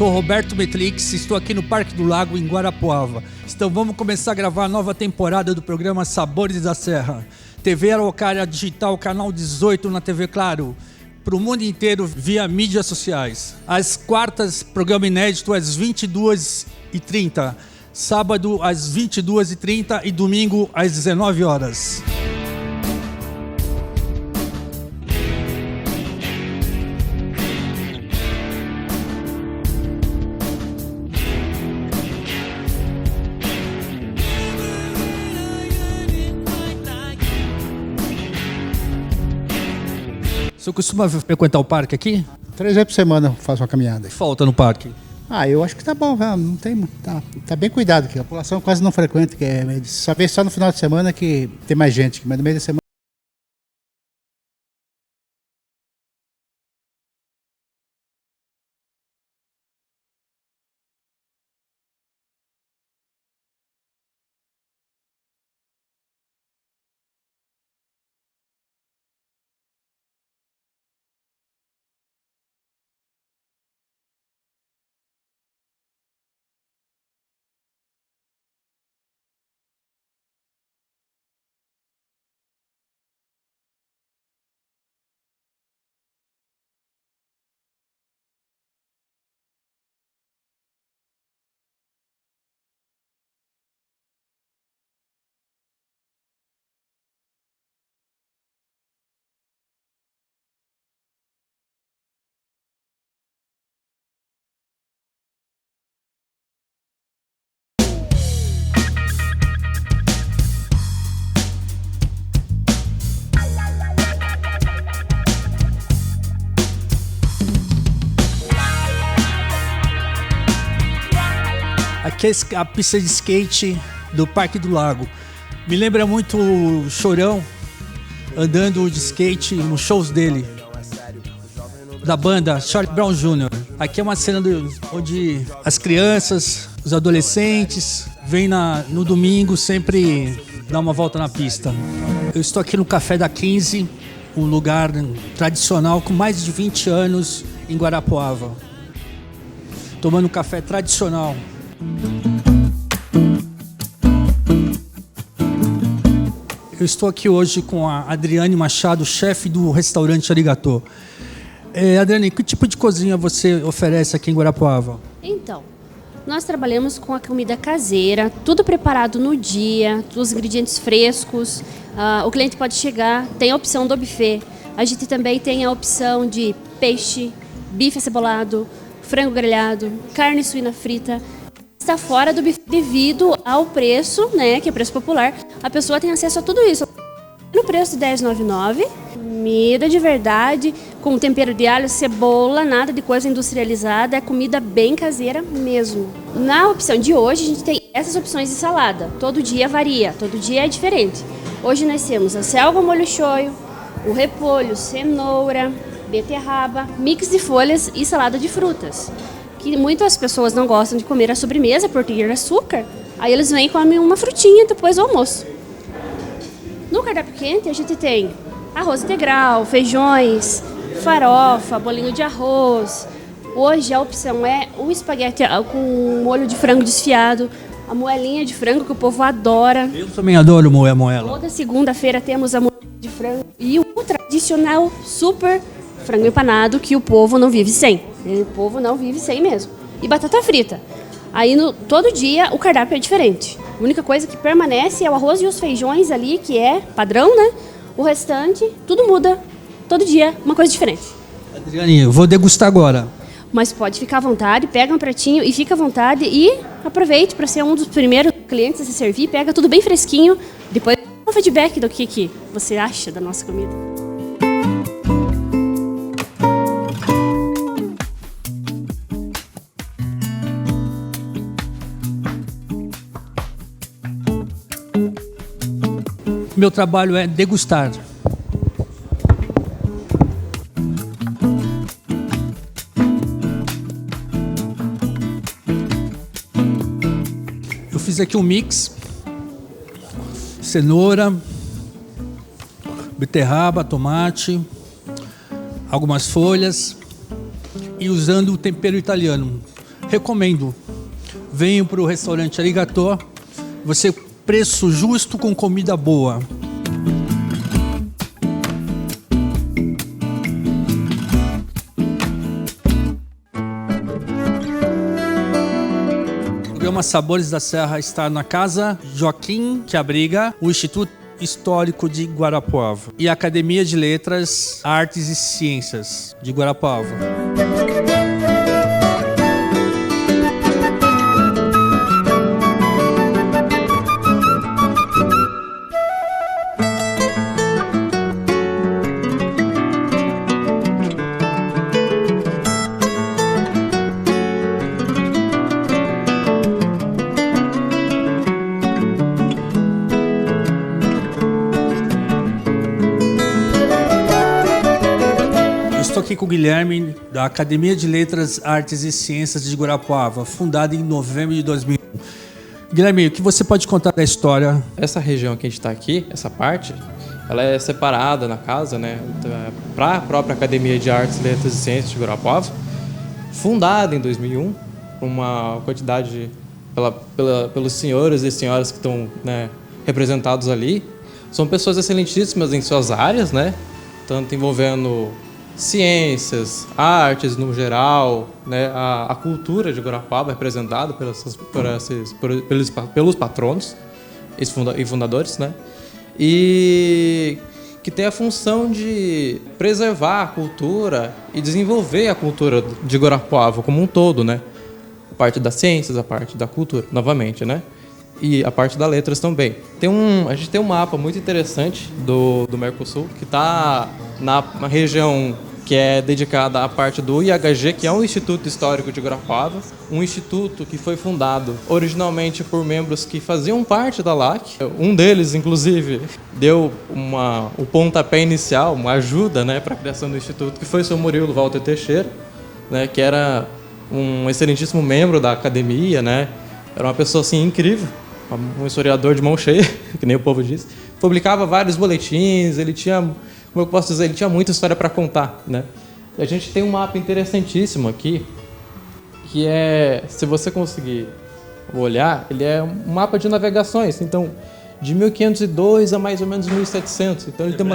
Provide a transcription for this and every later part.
sou Roberto Metrix, estou aqui no Parque do Lago, em Guarapuava. Então vamos começar a gravar a nova temporada do programa Sabores da Serra. TV Araucária Digital, canal 18 na TV Claro, para o mundo inteiro via mídias sociais. Às quartas, programa inédito às 22h30. Sábado às 22h30 e domingo às 19 horas. O senhor costuma frequentar o parque aqui? 3 vezes por semana eu faço uma caminhada. Falta no parque? Eu acho que tá bom, não tem, tá bem cuidado aqui. A população quase não frequenta, só vê só no final de semana que tem mais gente, mas no meio da semana. Aqui é a pista de skate do Parque do Lago. Me lembra muito o Chorão andando de skate nos shows dele, da banda Charlie Brown Jr. Aqui é uma cena onde as crianças, os adolescentes vêm no domingo sempre dar uma volta na pista. Eu estou aqui no Café da 15, um lugar tradicional com mais de 20 anos em Guarapuava. Tomando um café tradicional. Eu estou aqui hoje com a Adriane Machado, chefe do restaurante Arigatô. Adriane, que tipo de cozinha você oferece aqui em Guarapuava? Então, nós trabalhamos com a comida caseira, tudo preparado no dia, os ingredientes frescos. O cliente pode chegar, tem a opção do buffet. A gente também tem a opção de peixe, bife acebolado, frango grelhado, carne suína frita. Está fora do buffet devido ao preço, né, que é preço popular. A pessoa tem acesso a tudo isso no preço de R$10,99. Comida de verdade, com tempero de alho, cebola, nada de coisa industrializada. É comida bem caseira mesmo. Na opção de hoje, a gente tem essas opções de salada. Todo dia varia, todo dia é diferente. Hoje nós temos a selga ao molho shoyu, o repolho, cenoura, beterraba, mix de folhas e salada de frutas. Que muitas pessoas não gostam de comer a sobremesa por ter açúcar, aí eles vêm e comem uma frutinha depois do almoço. No cardápio quente a gente tem arroz integral, feijões, farofa, bolinho de arroz. Hoje a opção é o espaguete com molho de frango desfiado, a moelinha de frango que o povo adora. Eu também adoro moela. Toda segunda-feira temos a moela de frango e o tradicional super frango empanado que o povo não vive sem. O povo não vive sem mesmo. E batata frita. Aí todo dia o cardápio é diferente. A única coisa que permanece é o arroz e os feijões ali, que é padrão, né? O restante, tudo muda. Todo dia, uma coisa diferente. Adriane, eu vou degustar agora. Mas pode ficar à vontade, pega um pratinho e fica à vontade e aproveite para ser um dos primeiros clientes a se servir. Pega tudo bem fresquinho. Depois dá um feedback do que você acha da nossa comida. Meu trabalho é degustar. Eu fiz aqui um mix: cenoura, beterraba, tomate, algumas folhas e usando o tempero italiano. Recomendo. Venho para o restaurante Arigatô. Você, preço justo com comida boa. O programa Sabores da Serra está na Casa Joaquim, que abriga o Instituto Histórico de Guarapuava e a Academia de Letras, Artes e Ciências de Guarapuava. Estou aqui com o Guilherme, da Academia de Letras, Artes e Ciências de Guarapuava, fundada em novembro de 2001. Guilherme, o que você pode contar da história? Essa região que a gente está aqui, essa parte, ela é separada na casa, né, para a própria Academia de Artes, Letras e Ciências de Guarapuava, fundada em 2001, uma quantidade pelos senhores e senhoras que estão, né, representados ali. São pessoas excelentíssimas em suas áreas, né, tanto envolvendo ciências, artes no geral, né, a cultura de Guarapuava representada pelos patronos e fundadores, né, e que tem a função de preservar a cultura e desenvolver a cultura de Guarapuava como um todo, né, a parte das ciências, a parte da cultura, novamente, né, e a parte das letras também. A gente tem um mapa muito interessante do Mercosul que está na região que é dedicada à parte do IHG, que é um Instituto Histórico de Guarapuava, um instituto que foi fundado originalmente por membros que faziam parte da LAC. Um deles, inclusive, deu o pontapé inicial, uma ajuda, né, para a criação do instituto, que foi o seu Murilo Walter Teixeira, né, que era um excelentíssimo membro da academia, né, era uma pessoa assim, incrível, um historiador de mão cheia, que nem o povo diz. Publicava vários boletins, ele tinha... Como eu posso dizer, ele tinha muita história para contar, né? A gente tem um mapa interessantíssimo aqui, que é, se você conseguir olhar, ele é um mapa de navegações. Então, de 1502 a mais ou menos 1700. Então, ele tem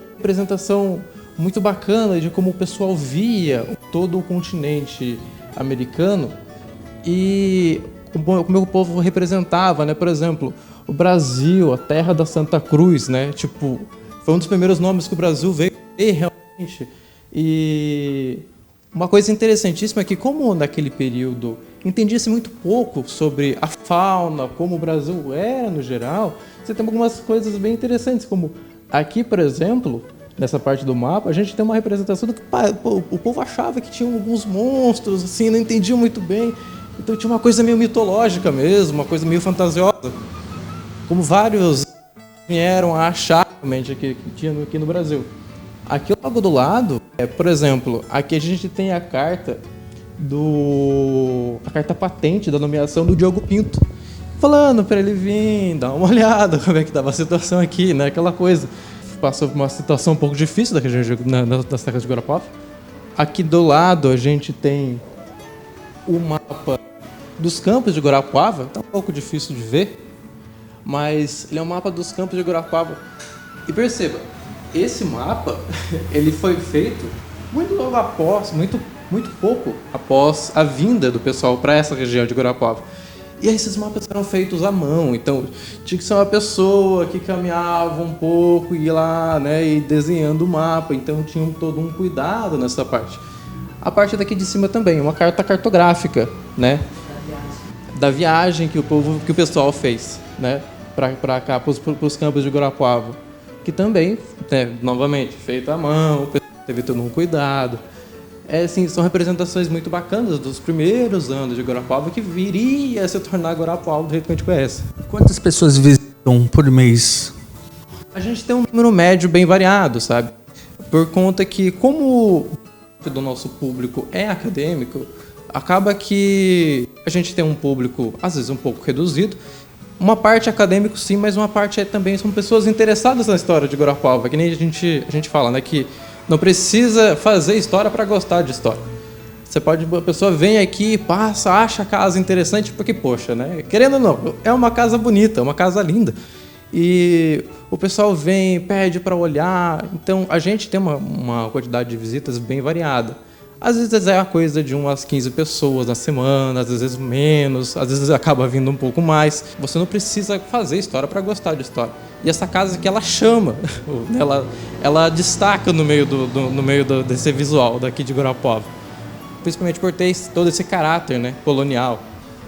uma representação muito bacana de como o pessoal via todo o continente americano e como o povo representava, né? Por exemplo, o Brasil, a terra da Santa Cruz, né? Tipo, foi um dos primeiros nomes que o Brasil veio realmente. E uma coisa interessantíssima é que, como naquele período entendia-se muito pouco sobre a fauna, como o Brasil era no geral, você tem algumas coisas bem interessantes, como aqui, por exemplo, nessa parte do mapa, a gente tem uma representação do que o povo achava que tinha alguns monstros, assim, não entendiam muito bem. Então tinha uma coisa meio mitológica mesmo, uma coisa meio fantasiosa. Como vários vieram a achar realmente que tinha aqui no Brasil. Aqui logo do lado, por exemplo, aqui a gente tem a carta patente da nomeação do Diogo Pinto, falando para ele vir, dar uma olhada como é que estava a situação aqui, né? Aquela coisa. Passou por uma situação um pouco difícil da região das terras de Guarapuava. Aqui do lado a gente tem o mapa dos campos de Guarapuava, está um pouco difícil de ver, mas ele é um mapa dos campos de Guarapuava. E perceba, esse mapa ele foi feito muito logo após, muito pouco após a vinda do pessoal para essa região de Guarapuava. E aí esses mapas eram feitos à mão, então tinha que ser uma pessoa que caminhava um pouco e ia lá, né, e desenhando o mapa, então tinha todo um cuidado nessa parte. A parte daqui de cima também, uma carta cartográfica, né, da viagem que o pessoal fez, né, para cá, para os campos de Guarapuava, que também, né, novamente, feito à mão, teve todo um cuidado. Assim, são representações muito bacanas dos primeiros anos de Guarapuava que viria a se tornar Guarapuava do jeito que a gente conhece. Quantas pessoas visitam por mês? A gente tem um número médio bem variado, sabe? Por conta que, como do nosso público é acadêmico, acaba que a gente tem um público, às vezes, um pouco reduzido. Uma parte acadêmico, sim, mas uma parte também são pessoas interessadas na história de Guarapuava, que nem a gente fala, né? Que não precisa fazer história para gostar de história. A pessoa vem aqui, passa, acha a casa interessante, porque, poxa, né? Querendo ou não, é uma casa bonita, é uma casa linda. E o pessoal vem, pede para olhar. Então, a gente tem uma quantidade de visitas bem variada. Às vezes é a coisa de umas 15 pessoas na semana, às vezes menos, às vezes acaba vindo um pouco mais. Você não precisa fazer história para gostar de história. E essa casa aqui, ela chama, ela destaca no meio desse visual daqui de Guarapuava. Principalmente por ter todo esse caráter, né, colonial.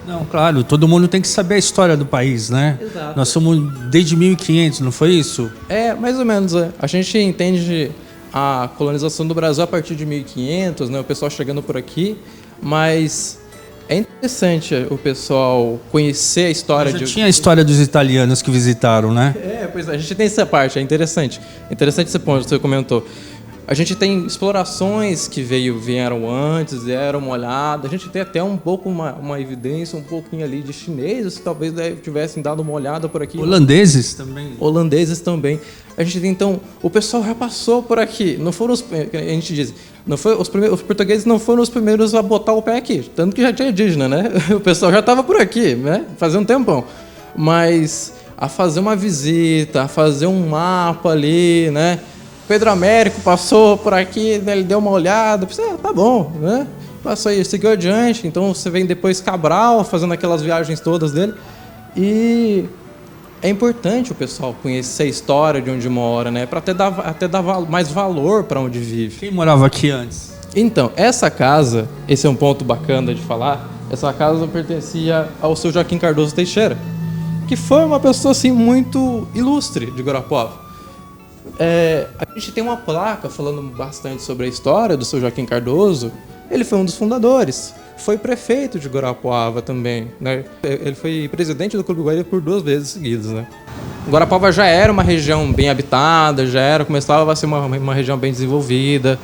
Não, claro, todo mundo tem que saber a história do país, né? Exato. Nós somos desde 1500, não foi isso? É, mais ou menos. A gente entende a colonização do Brasil a partir de 1500, né? O pessoal chegando por aqui, mas é interessante o pessoal conhecer a história Tinha a história dos italianos que visitaram, né? Pois é, a gente tem essa parte, é interessante. Interessante esse ponto que você comentou. A gente tem explorações que vieram antes, deram uma olhada. A gente tem até um pouco uma evidência, um pouquinho ali de chineses que talvez tivessem dado uma olhada por aqui. Holandeses também. Holandeses também. A gente tem, então, o pessoal já passou por aqui. Não foram a gente diz, não foi, os portugueses não foram os primeiros a botar o pé aqui. Tanto que já tinha indígena, né? O pessoal já estava por aqui, né? Fazia um tempão. Mas a fazer uma visita, a fazer um mapa ali, né? Pedro Américo passou por aqui, né, ele deu uma olhada, tá bom, né? Passou aí, seguiu adiante. Então você vem depois Cabral fazendo aquelas viagens todas dele. E é importante o pessoal conhecer a história de onde mora, né? Para até dar mais valor para onde vive. Quem morava aqui antes? Então, essa casa, esse é um ponto bacana de falar, essa casa pertencia ao seu Joaquim Cardoso Teixeira, que foi uma pessoa assim muito ilustre de Guarapuava. A gente tem uma placa falando bastante sobre a história do seu Joaquim Cardoso. Ele foi um dos fundadores. Foi prefeito de Guarapuava também, né? Ele foi presidente do Clube Guaíra por 2 vezes seguidas, né? Guarapuava já era uma região bem habitada, começava a ser uma região bem desenvolvida.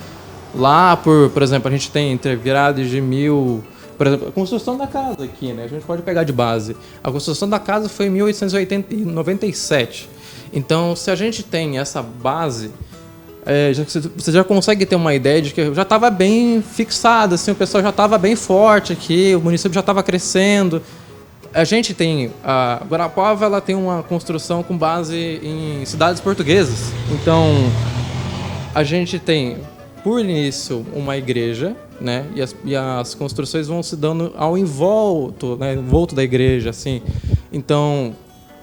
Lá, por exemplo, a gente tem entre viradas de 1000... Por exemplo, a construção da casa aqui, né? A gente pode pegar de base. A construção da casa foi em 1897. Então, se a gente tem essa base, você já consegue ter uma ideia de que já estava bem fixado, assim, o pessoal já estava bem forte aqui, o município já estava crescendo. A gente tem... A Guarapuava, ela tem uma construção com base em cidades portuguesas. Então, a gente tem, por início, uma igreja, né? E as construções vão se dando ao envolto, né? Envolto da igreja, assim. Então,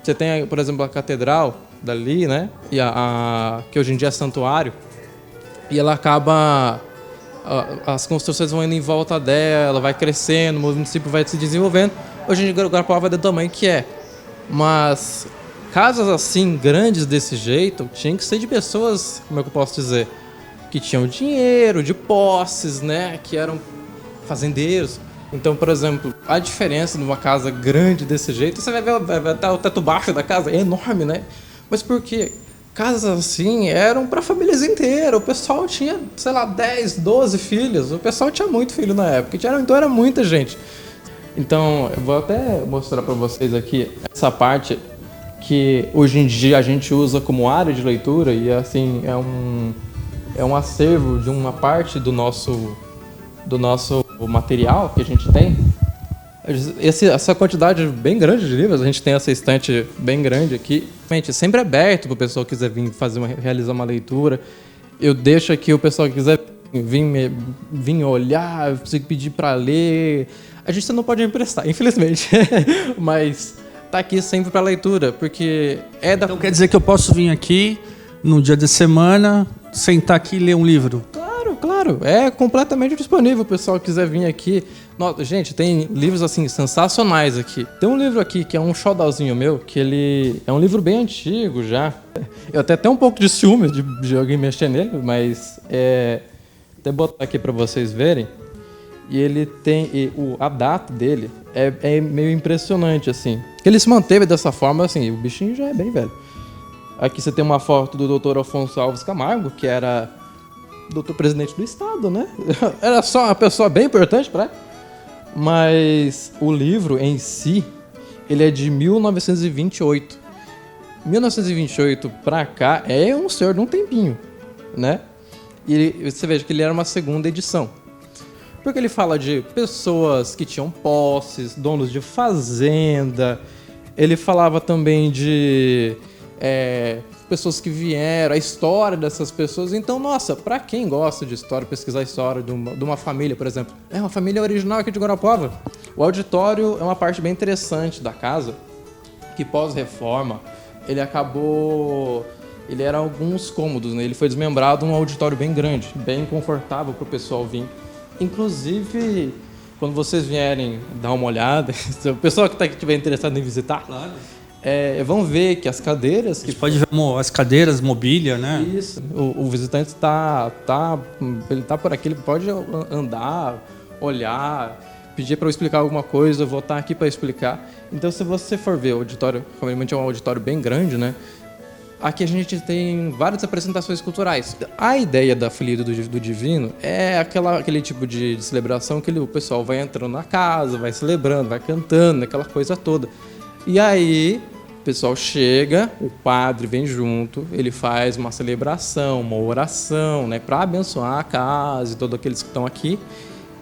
você tem, por exemplo, a catedral dali, né? E que hoje em dia é santuário. E ela acaba... As construções vão indo em volta dela, vai crescendo, o município vai se desenvolvendo. Hoje em dia, Guarapuava é do tamanho que é. Mas casas assim, grandes desse jeito, tinham que ser de pessoas, como é que eu posso dizer? Que tinham dinheiro, de posses, né? Que eram fazendeiros. Então, por exemplo, a diferença numa casa grande desse jeito, você vai ver até o teto baixo da casa, é enorme, né? Mas por quê? Casas assim eram para famílias inteiras. O pessoal tinha, sei lá, 10, 12 filhos. O pessoal tinha muito filho na época. Então era muita gente. Então, eu vou até mostrar para vocês aqui essa parte que hoje em dia a gente usa como área de leitura e assim é um acervo de uma parte do nosso material que a gente tem. Essa quantidade bem grande de livros, a gente tem essa estante bem grande aqui. Gente, sempre aberto para o pessoal que quiser vir realizar uma leitura. Eu deixo aqui o pessoal que quiser vir olhar, pedir para ler. A gente não pode emprestar, infelizmente. Mas tá aqui sempre para leitura, porque Então quer dizer que eu posso vir aqui no dia de semana, sentar aqui e ler um livro? Claro, é completamente disponível. O pessoal que quiser vir aqui. Nossa, gente, tem livros assim sensacionais aqui. Tem um livro aqui que é um xodózinho meu, que ele é um livro bem antigo já. Eu até tenho um pouco de ciúme de alguém mexer nele, mas até botar aqui para vocês verem. E ele tem a data dele é meio impressionante assim. Ele se manteve dessa forma assim. O bichinho já é bem velho. Aqui você tem uma foto do Dr. Afonso Alves Camargo, que era doutor presidente do estado, né? Era só uma pessoa bem importante para ele. Mas o livro em si, ele é de 1928. 1928 para cá é um senhor de um tempinho, né? E você veja que ele era uma segunda edição. Porque ele fala de pessoas que tinham posses, donos de fazenda. Ele falava também de pessoas que vieram, a história dessas pessoas. Então, nossa, para quem gosta de história, pesquisar a história de uma família, por exemplo. É uma família original aqui de Guarapuava. O auditório é uma parte bem interessante da casa, que pós-reforma, ele era alguns cômodos, né? Ele foi desmembrado um auditório bem grande, bem confortável para o pessoal vir. Inclusive, quando vocês vierem dar uma olhada, o pessoal que estiver interessado em visitar, Claro. Vão ver que as cadeiras... A gente pode ver as cadeiras, mobília, né? Isso. O visitante ele tá por aqui, ele pode andar, olhar, pedir para eu explicar alguma coisa, eu vou estar aqui para explicar. Então, se você for ver o auditório, realmente é um auditório bem grande, né? Aqui a gente tem várias apresentações culturais. A ideia da Folia do Divino é aquele tipo de celebração que o pessoal vai entrando na casa, vai celebrando, vai cantando, aquela coisa toda. E aí, o pessoal chega, o padre vem junto, ele faz uma celebração, uma oração, né, para abençoar a casa e todos aqueles que estão aqui.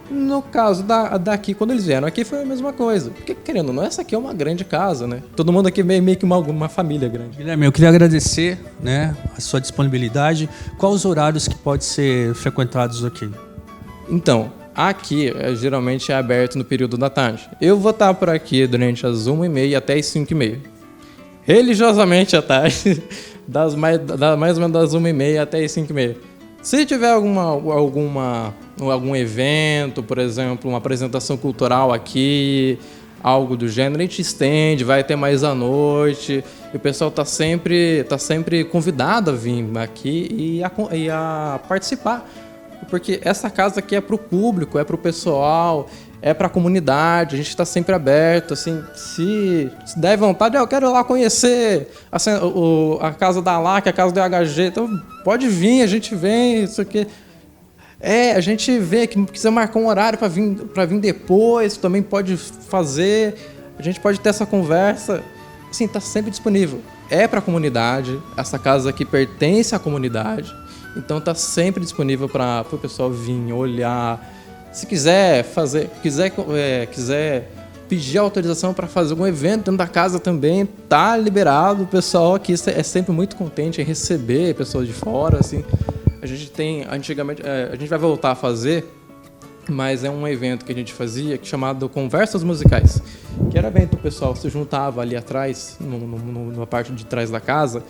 No caso daqui, quando eles vieram aqui, foi a mesma coisa. Porque, querendo ou não, essa aqui é uma grande casa, né? Todo mundo aqui é meio que uma família grande. Guilherme, eu queria agradecer, né, a sua disponibilidade. Quais os horários que podem ser frequentados aqui? Então, aqui geralmente é aberto no período da tarde. Eu vou estar por aqui durante as 1h30 até as 5h30. Religiosamente à tarde, mais ou menos das 1h30 até as 5h30. Se tiver algum evento, por exemplo, uma apresentação cultural aqui, algo do gênero, a gente estende, vai ter mais à noite. E o pessoal está sempre convidado a vir aqui e a participar. Porque essa casa aqui é para o público, é para o pessoal, é para a comunidade, a gente está sempre aberto. Assim, se der vontade, eu quero ir lá conhecer a casa da LAC, a casa do HG, então pode vir, a gente vem, isso aqui. A gente vê que quiser marcar um horário para vir depois, também pode fazer, a gente pode ter essa conversa. Assim, está sempre disponível. É para a comunidade, essa casa aqui pertence à comunidade. Então tá sempre disponível para o pessoal vir, olhar. Se quiser quiser pedir autorização para fazer algum evento dentro da casa também, tá liberado. O pessoal aqui é sempre muito contente em receber pessoas de fora, assim. A gente tem, antigamente, a gente vai voltar a fazer, mas é um evento que a gente fazia chamado Conversas Musicais, que era evento, o pessoal se juntava ali atrás, na parte de trás da casa,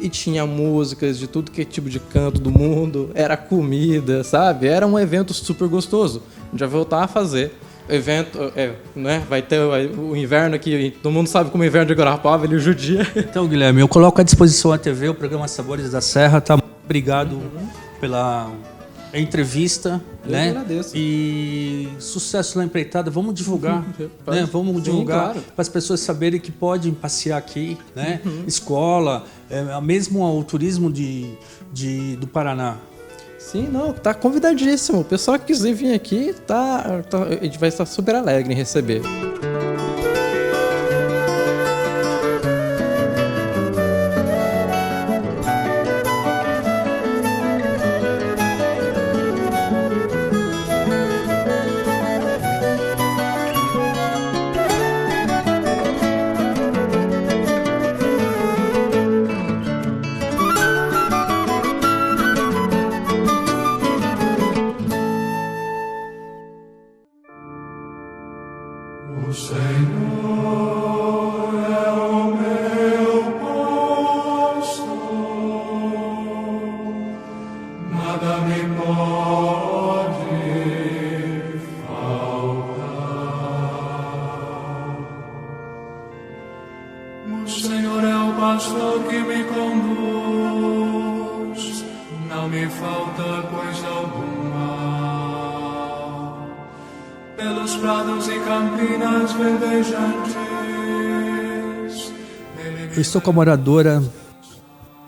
e tinha músicas de tudo que é tipo de canto do mundo, era comida, sabe? Era um evento super gostoso. A gente vai voltar a fazer. O evento, né? Vai ter o inverno aqui, todo mundo sabe como o inverno de Guarapuava, ele judia. Então, Guilherme, eu coloco à disposição a TV, o programa Sabores da Serra, tá? Obrigado pela entrevista, né? Agradeço. E sucesso na empreitada. Vamos divulgar, né? Vamos divulgar, claro, para as pessoas saberem que podem passear aqui, né? Escola, mesmo o turismo do Paraná. Sim, não, tá convidadíssimo. O pessoal que quiser vir aqui, a gente vai estar super alegre em receber. O Senhor é o meu pastor, nada me pode faltar. O Senhor é o pastor que me conduz, não me falta coisa alguma. Pelos prados e campinas verdejantes. Eu estou com a moradora,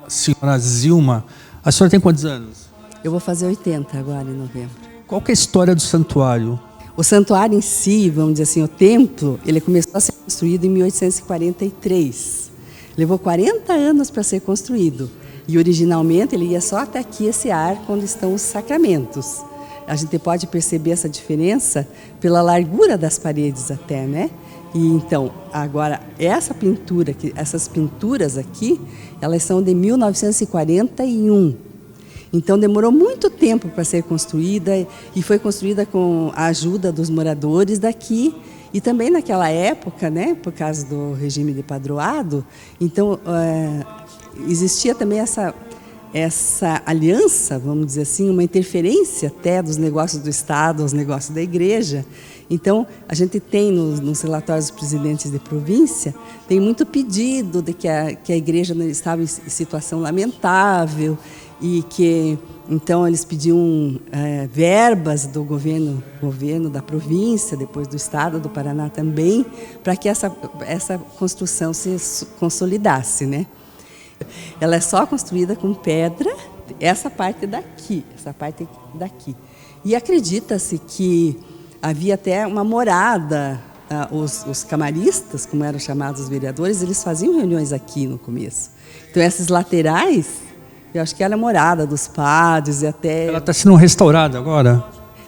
a senhora Zilma. A senhora tem quantos anos? Eu vou fazer 80 agora em novembro. Qual que é a história do santuário? O santuário em si, vamos dizer assim, o templo, ele começou a ser construído em 1843. Levou 40 anos para ser construído. E originalmente ele ia só até aqui esse arco onde estão os sacramentos. A gente pode perceber essa diferença pela largura das paredes até, né? E então, agora, essas pinturas aqui, elas são de 1941. Então, demorou muito tempo para ser construída e foi construída com a ajuda dos moradores daqui. E também naquela época, né, por causa do regime de padroado, então existia também essa aliança, vamos dizer assim, uma interferência até dos negócios do Estado aos negócios da Igreja. Então, a gente tem nos relatórios dos presidentes de província, tem muito pedido de que a Igreja estava em situação lamentável e que, então, eles pediam verbas do governo da província, depois do Estado do Paraná também, para que essa construção se consolidasse, né? Ela é só construída com pedra, essa parte daqui. E acredita-se que havia até uma morada, os camaristas, como eram chamados os vereadores, eles faziam reuniões aqui no começo. Então, essas laterais, eu acho que era a morada dos padres e até... Ela está sendo restaurada agora?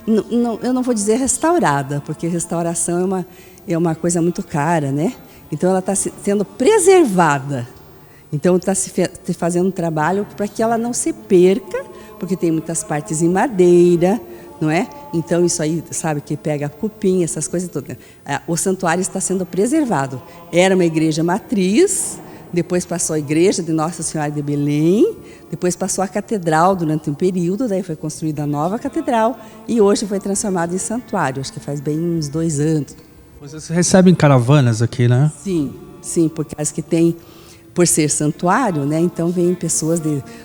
Não, eu não vou dizer restaurada, porque restauração é uma coisa muito cara, né? Então, ela está sendo preservada. Então, está se fazendo um trabalho para que ela não se perca, porque tem muitas partes em madeira, não é? Então, isso aí, sabe, que pega cupim, essas coisas todas. O santuário está sendo preservado. Era uma igreja matriz, depois passou a igreja de Nossa Senhora de Belém, depois passou a catedral durante um período, daí foi construída a nova catedral e hoje foi transformada em santuário, acho que faz bem uns 2 anos. Vocês recebem caravanas aqui, né? Sim, porque as que tem... Por ser santuário, né, então vêm pessoas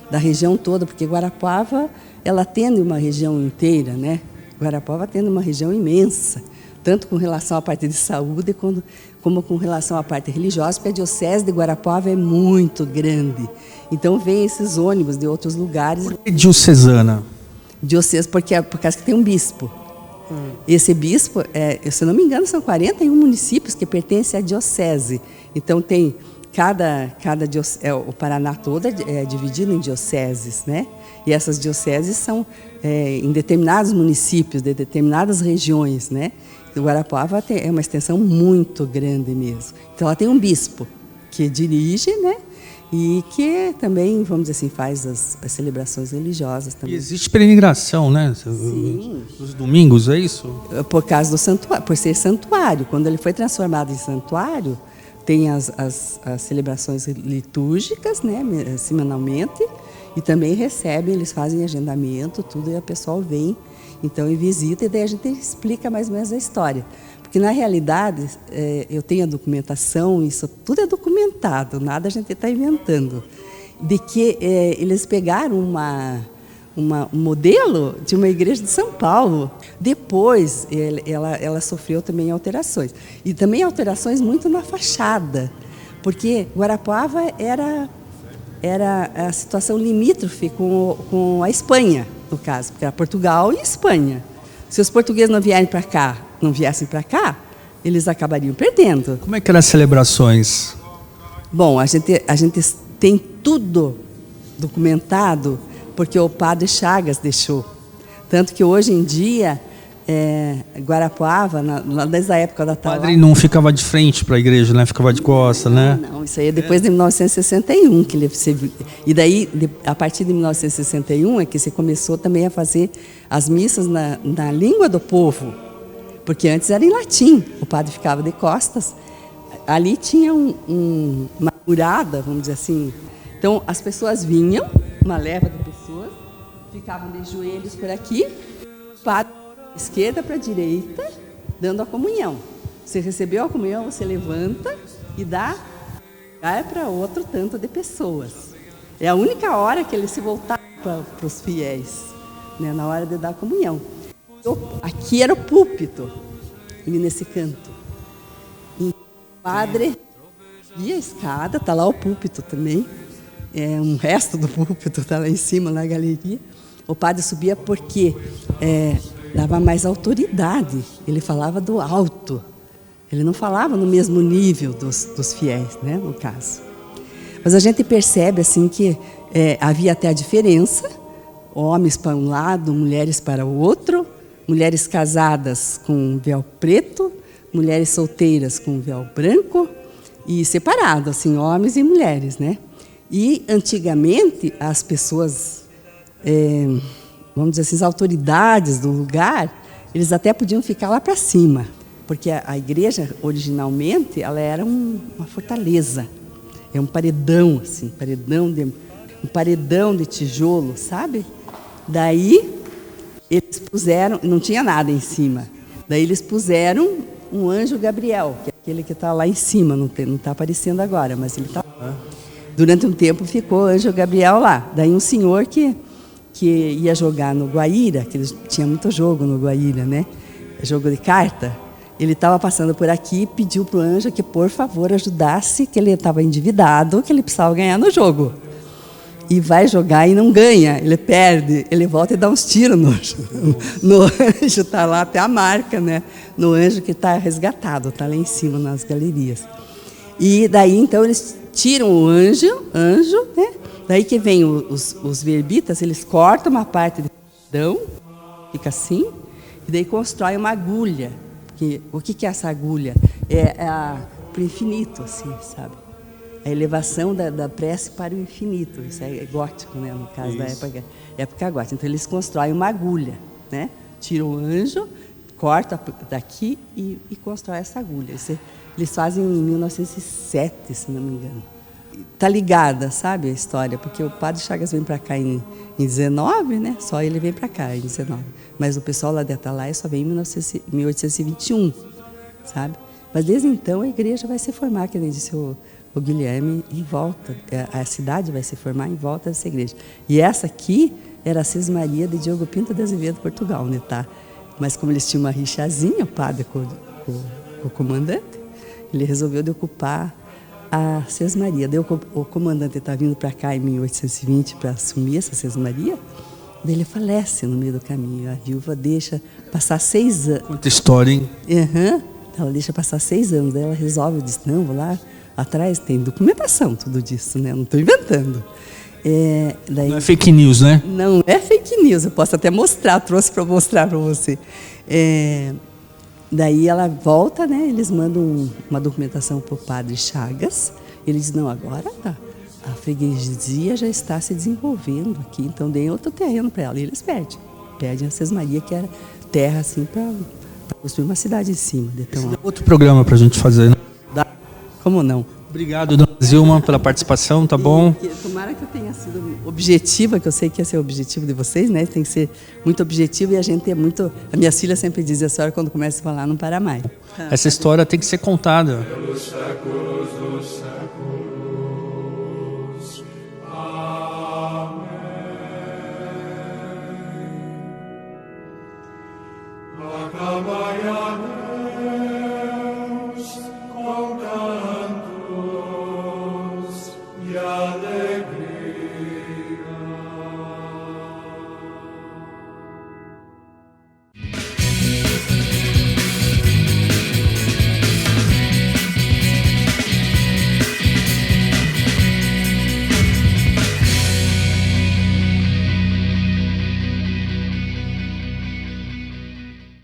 da região toda, porque Guarapuava, ela atende uma região inteira, né? Guarapuava atende uma região imensa, tanto com relação à parte de saúde, como com relação à parte religiosa, porque a diocese de Guarapuava é muito grande. Então vêm esses ônibus de outros lugares. Por que diocesana? Diocese, por causa que tem um bispo. Esse bispo, se eu não me engano, são 41 municípios que pertencem à diocese. Então tem... o Paraná todo é dividido em dioceses, né? E essas dioceses são em determinados municípios, de determinadas regiões, né? O Guarapuava é uma extensão muito grande mesmo. Então, ela tem um bispo que dirige, né? E que também, vamos dizer assim, faz as celebrações religiosas também. E existe peregrinação, né? Sim. Os domingos, é isso? Por causa do santuário, por ser santuário. Quando ele foi transformado em santuário, tem as celebrações litúrgicas, né, semanalmente, e também recebem, eles fazem agendamento, tudo, e a pessoa vem, então, e visita, e daí a gente explica mais ou menos a história. Porque, na realidade, eu tenho a documentação, isso tudo é documentado, nada a gente está inventando, de que eles pegaram um modelo de uma igreja de São Paulo. Depois, ela sofreu também alterações. E também alterações muito na fachada, porque Guarapuava era a situação limítrofe com a Espanha, no caso, porque era Portugal e Espanha. Se os portugueses não viessem para cá, eles acabariam perdendo. Como é que eram as celebrações? Bom, a gente tem tudo documentado, porque o padre Chagas deixou. Tanto que hoje em dia, Guarapuava, desde a época da Atalaia... O padre não ficava de frente para a igreja, né? Ficava de costas, né? Não, isso aí é depois de 1961 que ele... E daí, a partir de 1961, é que se começou também a fazer as missas na língua do povo. Porque antes era em latim, o padre ficava de costas. Ali tinha uma murada, vamos dizer assim. Então, as pessoas vinham, uma leva de pessoas, ficavam de joelhos por aqui, para a esquerda para a direita, dando a comunhão. Você recebeu a comunhão, você levanta e vai para outro tanto de pessoas. É a única hora que ele se voltava para os fiéis, né, na hora de dar a comunhão. Aqui era o púlpito, ali nesse canto. E o padre via a escada, está lá o púlpito também. Um resto do púlpito está lá em cima, na galeria. O padre subia porque dava mais autoridade. Ele falava do alto. Ele não falava no mesmo nível dos fiéis, né, no caso. Mas a gente percebe assim que havia até a diferença. homens para um lado, mulheres para o outro, mulheres casadas com véu preto, mulheres solteiras com véu branco e separado, assim, homens e mulheres, né? E antigamente as pessoas, vamos dizer assim, as autoridades do lugar, eles até podiam ficar lá para cima, porque a igreja originalmente ela era uma fortaleza, é um paredão, assim, um paredão de tijolo, sabe? Daí eles puseram, não tinha nada em cima. Daí eles puseram um anjo Gabriel, que é aquele que está lá em cima, não está aparecendo agora, mas ele está. Durante um tempo ficou o anjo Gabriel lá. Daí um senhor que ia jogar no Guaíra, que tinha muito jogo no Guaíra, né? Jogo de carta. Ele estava passando por aqui e pediu para o anjo que, por favor, ajudasse, que ele estava endividado, que ele precisava ganhar no jogo. E vai jogar e não ganha, ele perde, ele volta e dá uns tiros no anjo, está lá até a marca, né? No anjo que está resgatado, está lá em cima nas galerias. E daí, então, eles tiram o anjo, né? Daí que vem os verbitas, eles cortam uma parte de perdão, fica assim, e daí constrói uma agulha. O que é essa agulha? É para o infinito, assim, sabe? A elevação da prece para o infinito. Isso é gótico, né? No caso da época gótica. Então, eles constroem uma agulha, né? Tiram o anjo, corta daqui e constrói essa agulha. Eles fazem em 1907, se não me engano. Está ligada, sabe, a história? Porque o Padre Chagas vem para cá em 19, né? Só ele vem para cá em 19. Mas o pessoal lá de Atalaia só vem em 1821, sabe? Mas desde então a igreja vai se formar, que nem disse o Guilherme, em volta. A cidade vai se formar em volta dessa igreja. E essa aqui era a Cismaria de Diogo Pinto de Azevedo, Portugal, né, tá? Mas como eles tinham uma rixazinha, o padre com o comandante, ele resolveu de ocupar a Sesmaria. Daí o comandante está vindo para cá em 1820 para assumir essa Sesmaria, daí ele falece no meio do caminho. A viúva deixa passar 6 anos. Quanta história, hein? Uhum. Ela deixa passar 6 anos, daí ela resolve, diz, não, vou lá atrás, tem documentação tudo disso, né? Eu não estou inventando. Daí, não é fake news, né? Não é fake news, eu posso até mostrar, trouxe para mostrar para você. Daí ela volta, né? Eles mandam uma documentação para o padre Chagas. Ele diz, não, agora a freguesia já está se desenvolvendo aqui, então deem outro terreno para ela. E eles pedem a Sesmaria, que era terra assim para construir uma cidade em cima. Então, outro programa para a gente fazer, né? Como não? Obrigado, dona Zilma, pela participação, tá bom? Tomara que eu tenha sido objetiva, que eu sei que esse é o objetivo de vocês, né? Tem que ser muito objetivo e a gente é muito... A minha filha sempre diz, a senhora quando começa a falar não para mais. Essa história tem que ser contada. Pelos séculos dos séculos. Amém. Acabaiana.